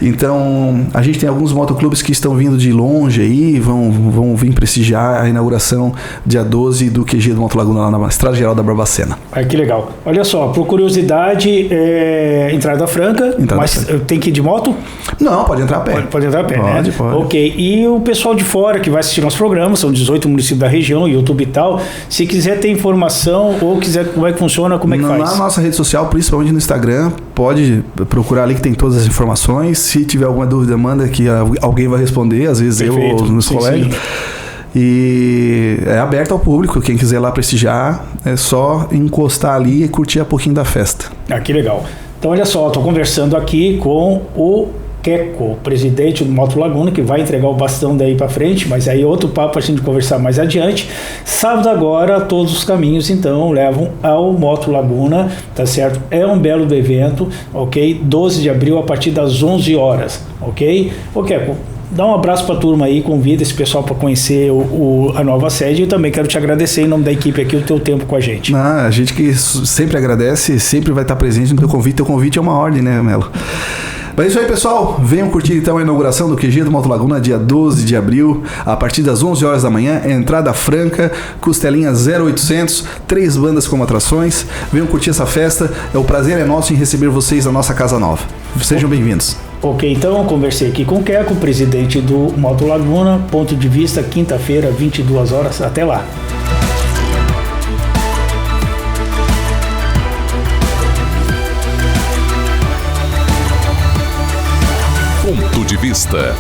Então, a gente tem alguns motoclubes que estão vindo de longe aí, vão vir prestigiar a inauguração dia 12 do QG do Moto Laguna, lá na Estrada Geral da Barbacena. Que legal. Olha só, por curiosidade, entrada franca, mas tem que ir de moto? Não, pode entrar a pé. Pode entrar a pé, pode, né? Pode. Ok. E o pessoal de fora que vai assistir nosso programa, são 18 municípios da região, YouTube e tal, se quiser ter informação ou quiser como é que funciona, como é que faz? Na nossa rede social, principalmente no Instagram, pode procurar ali que tem todas as informações. Se tiver alguma dúvida, manda que alguém vai responder, às vezes Perfeito. Eu ou os meus colegas. Sim. E é aberto ao público, quem quiser lá prestigiar, é só encostar ali e curtir um pouquinho da festa. Que legal. Então olha só, estou conversando aqui com o Queco, presidente do Moto Laguna, que vai entregar o bastão daí para frente, mas aí outro papo a gente conversar mais adiante. Sábado agora, todos os caminhos então levam ao Moto Laguna, tá certo? É um belo evento, ok? 12 de abril a partir das 11 horas, ok? Ô Queco, dá um abraço para a turma aí, convida esse pessoal para conhecer a nova sede. E eu também quero te agradecer em nome da equipe aqui o teu tempo com a gente. A gente que sempre agradece, sempre vai estar presente no teu convite. Teu convite é uma ordem, né, Melo? Mas é isso aí, pessoal. Venham curtir então a inauguração do QG do Moto Laguna, dia 12 de abril, a partir das 11 horas da manhã, entrada franca, costelinha 0800, 3 bandas como atrações. Venham curtir essa festa. O prazer é nosso em receber vocês na nossa casa nova. Sejam bem-vindos. Ok, então conversei aqui com o Queco, presidente do Moto Laguna. Ponto de vista, quinta-feira, 22 horas. Até lá. Ponto de vista.